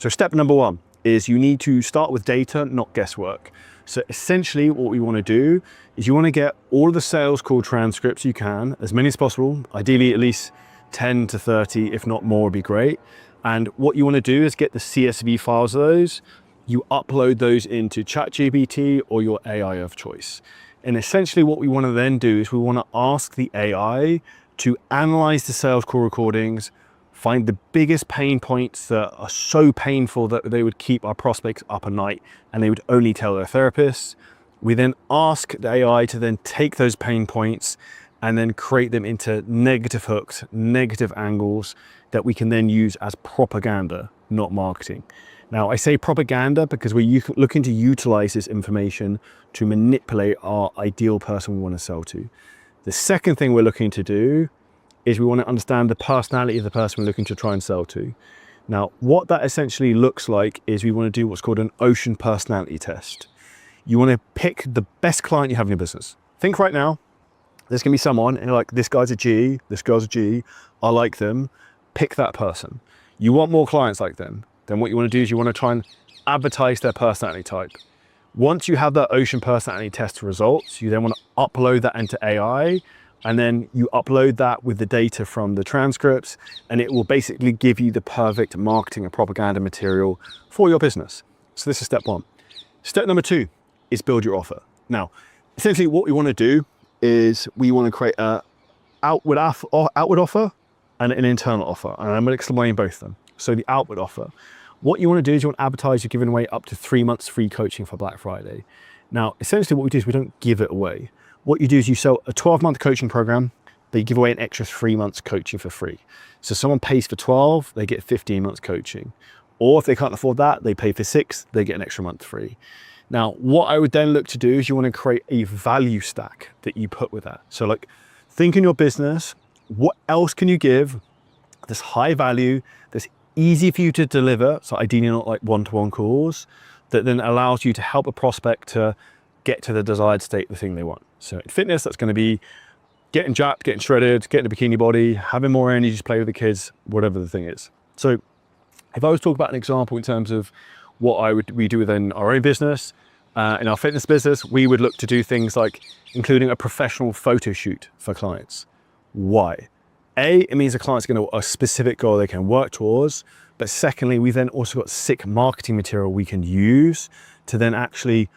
So step number one is you need to start with data, not guesswork. So essentially what we want to do is you want to get all of the sales call transcripts you can, as many as possible, ideally at least 10 to 30, if not more would be great. And what you want to do is get the CSV files of those, you upload those into ChatGPT or your AI of choice. And essentially what we want to then do is we want to ask the AI to analyze the sales call recordings, find the biggest pain points that are so painful that they would keep our prospects up at night and they would only tell their therapists. We then ask the AI to then take those pain points and then create them into negative hooks, negative angles that we can then use as propaganda, not marketing. Now, I say propaganda because we're looking to utilize this information to manipulate our ideal person we want to sell to. The second thing we're looking to do is we want to understand the personality of the person we're looking to try and sell to. Now, what that essentially looks like is we want to do what's called an ocean personality test. You want to pick the best client you have in your business. Think right now, there's going to be someone and you're like, this guy's a G, this girl's a G, I like them. Pick that person. You want more clients like them. Then what you want to do is you want to try and advertise their personality type. Once you have that ocean personality test results, you then want to upload that into AI, and then you upload that with the data from the transcripts, and it will basically give you the perfect marketing and propaganda material for your business. So this is step one. Step number two is build your offer. Now, essentially what we want to do is we want to create an outward offer and an internal offer. And I'm going to explain both of them. So the outward offer, what you want to do is you want to advertise you're giving away up to 3 months free coaching for Black Friday. Now, essentially what we do is we don't give it away. What you do is you sell a 12-month coaching program, they give away an extra 3 months coaching for free. So someone pays for 12, they get 15 months coaching. Or if they can't afford that, they pay for 6, they get an extra month free. Now, what I would then look to do is you want to create a value stack that you put with that. So like, think in your business, what else can you give that's high value, that's easy for you to deliver, so ideally not like one-to-one calls, that then allows you to help a prospect to get to the desired state, the thing they want. So in fitness, that's going to be getting jacked, getting shredded, getting a bikini body, having more energy to play with the kids, whatever the thing is. So if I was talking about an example in terms of what we do within our own business, in our fitness business, we would look to do things like including a professional photo shoot for clients. Why? A, it means the client's going to a specific goal they can work towards. But secondly, we've then also got sick marketing material we can use to then actually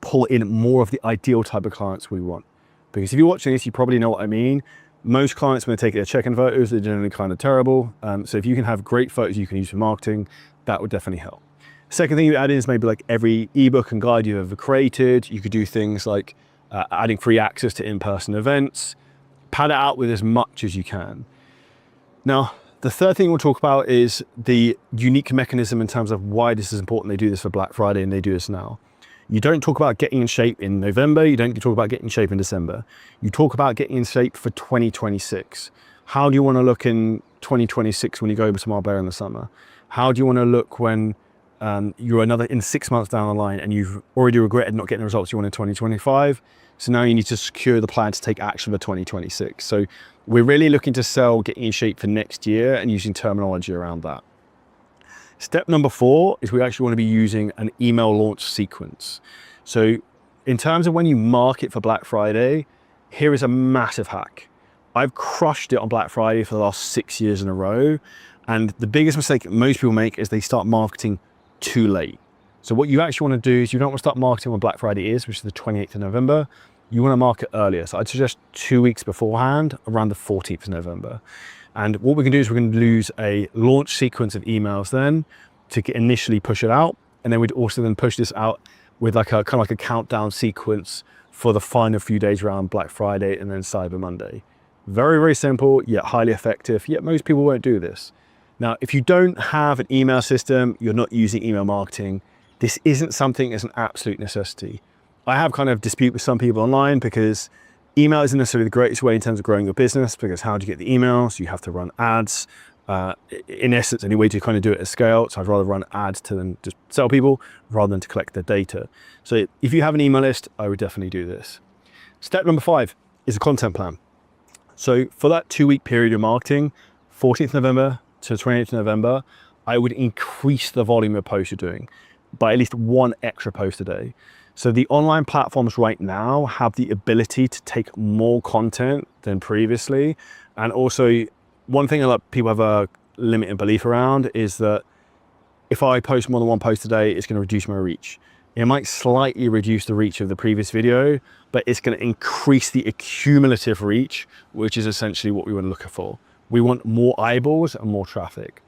pull in more of the ideal type of clients we want. Because if you're watching this, you probably know what I mean. Most clients, when they take their check-in photos, they're generally kind of terrible. So if you can have great photos you can use for marketing, that would definitely help. Second thing you add in is maybe like every ebook and guide you've ever created. You could do things like adding free access to in-person events. Pad it out with as much as you can. Now, the third thing we'll talk about is the unique mechanism in terms of why this is important. They do this for Black Friday and they do this now. You don't talk about getting in shape in November. You don't talk about getting in shape in December. You talk about getting in shape for 2026. How do you want to look in 2026 when you go over to Marbella in the summer? How do you want to look when you're in 6 months down the line and you've already regretted not getting the results you want in 2025? So now you need to secure the plan to take action for 2026. So we're really looking to sell getting in shape for next year and using terminology around that. Step number 4 is we actually want to be using an email launch sequence. So in terms of when you market for Black Friday, here is a massive hack. I've crushed it on Black Friday for the last 6 years in a row. And the biggest mistake most people make is they start marketing too late. So what you actually want to do is you don't want to start marketing when Black Friday is, which is the 28th of November. You want to market earlier. So I'd suggest 2 weeks beforehand, around the 14th of November. And what we can do is we're going to use a launch sequence of emails then to initially push it out. And then we'd also then push this out with like a kind of like a countdown sequence for the final few days around Black Friday and then Cyber Monday. Very, very simple, yet highly effective. Yet most people won't do this. Now, if you don't have an email system, you're not using email marketing, this isn't something that's an absolute necessity. I have kind of dispute with some people online because email isn't necessarily the greatest way in terms of growing your business, because how do you get the emails? You have to run ads. In essence, any way to kind of do it at scale. So I'd rather run ads to then just sell people rather than to collect their data. So if you have an email list, I would definitely do this. Step number 5 is a content plan. So for that 2-week period of marketing, 14th November to 28th November, I would increase the volume of posts you're doing by at least 1 extra post a day. So the online platforms right now have the ability to take more content than previously. And also, one thing a lot of people have a limiting belief around is that if I post more than 1 post a day, it's going to reduce my reach. It might slightly reduce the reach of the previous video, but it's going to increase the accumulative reach, which is essentially what we want to look for. We want more eyeballs and more traffic.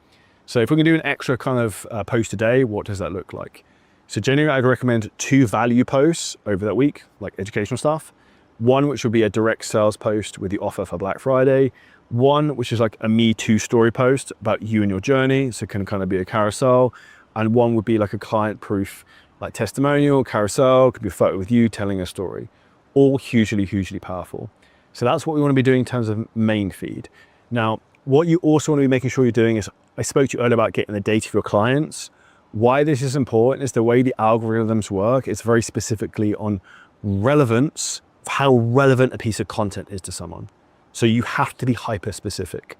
So if we can do an extra kind of post a day, what does that look like? So generally, I'd recommend 2 value posts over that week, like educational stuff. 1, which would be a direct sales post with the offer for Black Friday. 1, which is like a Me Too story post about you and your journey, so it can kind of be a carousel. And 1 would be like a client proof, like testimonial, carousel, could be a photo with you telling a story. All hugely, hugely powerful. So that's what we want to be doing in terms of main feed. Now, what you also want to be making sure you're doing is, I spoke to you earlier about getting the data for your clients. Why this is important is the way the algorithms work. It's very specifically on relevance, how relevant a piece of content is to someone. So you have to be hyper specific.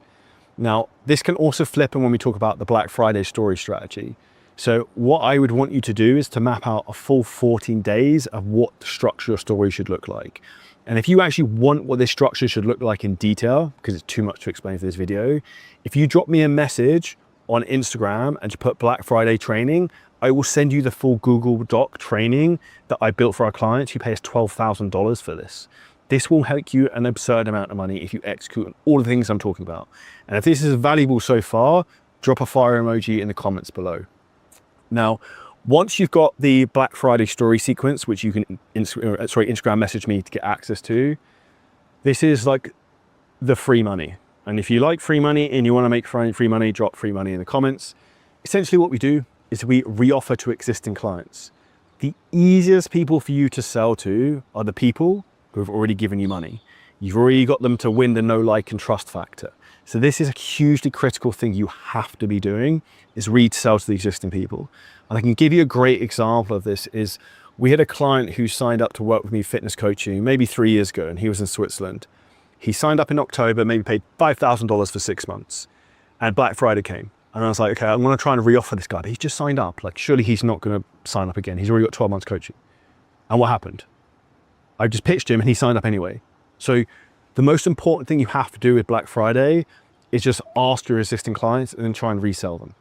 Now, this can also flip in when we talk about the Black Friday story strategy. So what I would want you to do is to map out a full 14 days of what the structure of story should look like. And if you actually want what this structure should look like in detail, because it's too much to explain for this video, if you drop me a message on Instagram and you put Black Friday training, I will send you the full Google Doc training that I built for our clients who pay us $12,000 for this. This will help you an absurd amount of money if you execute on all the things I'm talking about. And if this is valuable so far, drop a fire emoji in the comments below. Now, once you've got the Black Friday story sequence, which you can Instagram message me to get access to, this is like the free money. And if you like free money and you want to make free money, drop free money in the comments. Essentially what we do is we reoffer to existing clients. The easiest people for you to sell to are the people who have already given you money. You've already got them to win the know, like, and trust factor. So this is a hugely critical thing you have to be doing, is sell to the existing people. And I can give you a great example of this is, we had a client who signed up to work with me fitness coaching maybe 3 years ago, and he was in Switzerland. He signed up in October, maybe paid $5,000 for 6 months, and Black Friday came. And I was like, okay, I'm gonna try and reoffer this guy, but he's just signed up. Like, surely he's not gonna sign up again. He's already got 12 months coaching. And what happened? I just pitched him and he signed up anyway. So the most important thing you have to do with Black Friday is just ask your existing clients and then try and resell them.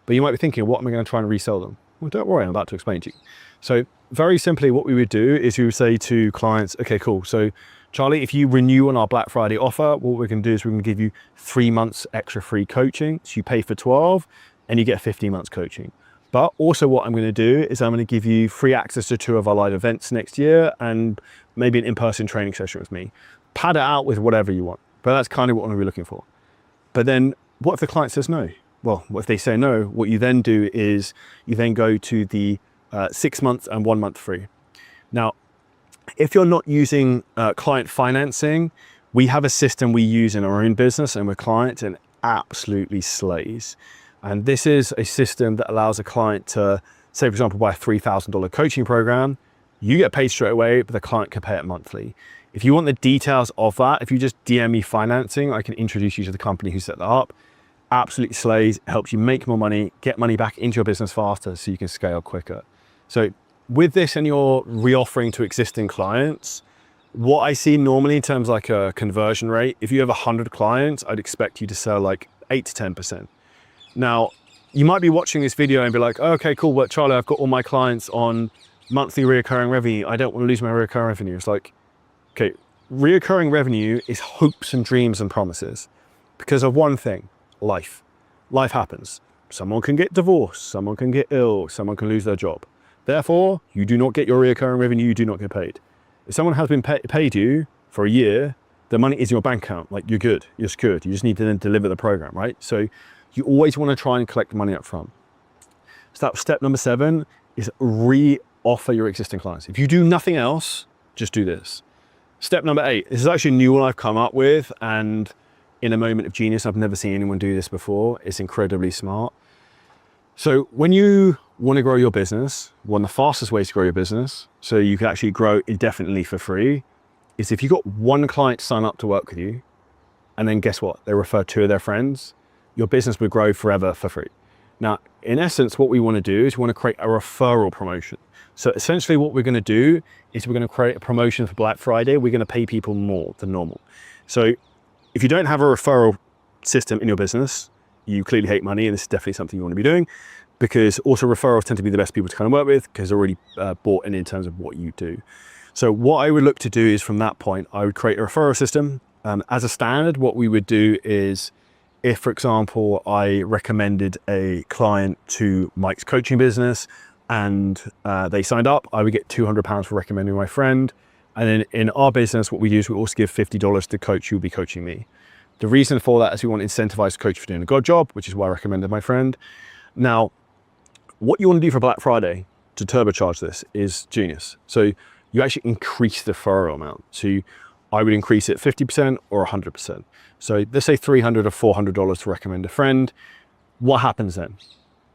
But you might be thinking, what am I going to try and resell them? Well, don't worry, I'm about to explain to you. So very simply, what we would do is we would say to clients, okay, cool. So Charlie, if you renew on our Black Friday offer, what we're going to do is we're going to give you 3 months extra free coaching. So you pay for 12 and you get 15 months coaching. But also what I'm going to do is I'm going to give you free access to 2 of our live events next year and maybe an in-person training session with me. Pad it out with whatever you want. But that's kind of what I'm really looking for. But then what if the client says no? Well, what if they say no? What you then do is you then go to the 6 months and 1 month free. Now, if you're not using client financing, we have a system we use in our own business and with clients, and absolutely slays. And this is a system that allows a client to, say, for example, buy a $3,000 coaching program. You get paid straight away, but the client can pay it monthly. If you want the details of that, if you just DM me financing, I can introduce you to the company who set that up. Absolutely slays, helps you make more money, get money back into your business faster so you can scale quicker. So with this and you're reoffering to existing clients, what I see normally in terms of like a conversion rate, if you have 100 clients, I'd expect you to sell like 8 to 10%. Now, you might be watching this video and be like, oh, okay, cool, but Charlie, I've got all my clients on monthly reoccurring revenue. I don't want to lose my reoccurring revenue. It's like, okay, reoccurring revenue is hopes and dreams and promises because of one thing, life. Life happens. Someone can get divorced, someone can get ill, someone can lose their job. Therefore, you do not get your reoccurring revenue, you do not get paid. If someone has been paid you for a year, the money is in your bank account, like you're good, you're secured. You just need to then deliver the program, right? So you always want to try and collect the money up front. So that's step number 7 is reoffer your existing clients. If you do nothing else, just do this. Step number 8, this is actually a new one I've come up with, and in a moment of genius, I've never seen anyone do this before. It's incredibly smart. So when you want to grow your business, one of the fastest ways to grow your business, so you can actually grow indefinitely for free, is if you got one client sign up to work with you, and then guess what? They refer 2 of their friends, your business would grow forever for free. Now, in essence, what we want to do is we want to create a referral promotion. So essentially what we're going to do is we're going to create a promotion for Black Friday. We're going to pay people more than normal. So if you don't have a referral system in your business, you clearly hate money, and this is definitely something you want to be doing, because also referrals tend to be the best people to kind of work with because they're already bought in terms of what you do. So what I would look to do is from that point, I would create a referral system. As a standard, what we would do is if, for example, I recommended a client to Mike's coaching business and they signed up, I would get £200 for recommending my friend. And then in our business, what we do is we also give $50 to the coach who will be coaching me. The reason for that is we want to incentivize the coach for doing a good job, which is why I recommended my friend. Now, what you want to do for Black Friday to turbocharge this is genius. So you actually increase the referral amount. So I would increase it 50% or 100%. So let's say $300 or $400 to recommend a friend. What happens then?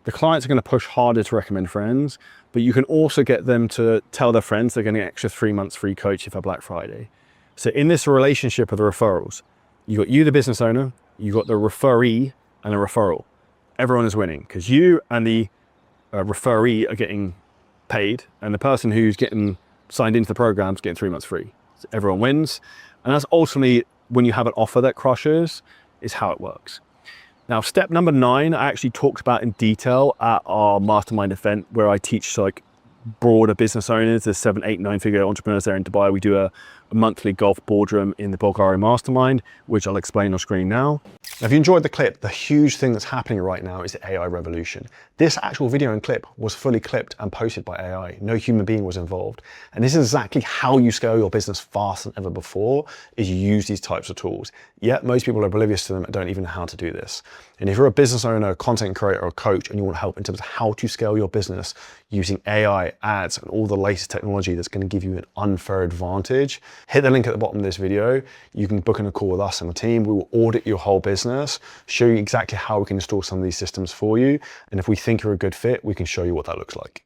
The clients are going to push harder to recommend friends, but you can also get them to tell their friends they're getting an extra 3 months free coaching for Black Friday. So in this relationship of the referrals, you got you, the business owner, you got the referee and a referral. Everyone is winning because you and the referee are getting paid, and the person who's getting signed into the program is getting 3 months free. So everyone wins. And that's ultimately, when you have an offer that crushes, is how it works. Now, step number 9, I actually talked about in detail at our Mastermind event, where I teach like broader business owners. There's 7, 8, 9-figure entrepreneurs there in Dubai. We do a monthly golf boardroom in the Bulgaria Mastermind, which I'll explain on screen now. Now, if you enjoyed the clip, the huge thing that's happening right now is the AI revolution. This actual video and clip was fully clipped and posted by AI. No human being was involved. And this is exactly how you scale your business faster than ever before, is you use these types of tools. Yet most people are oblivious to them and don't even know how to do this. And if you're a business owner, a content creator, or a coach, and you want help in terms of how to scale your business using AI, ads, and all the latest technology that's going to give you an unfair advantage, hit the link at the bottom of this video. You can book in a call with us and the team. We will audit your whole business, show you exactly how we can install some of these systems for you. And if we think you're a good fit, we can show you what that looks like.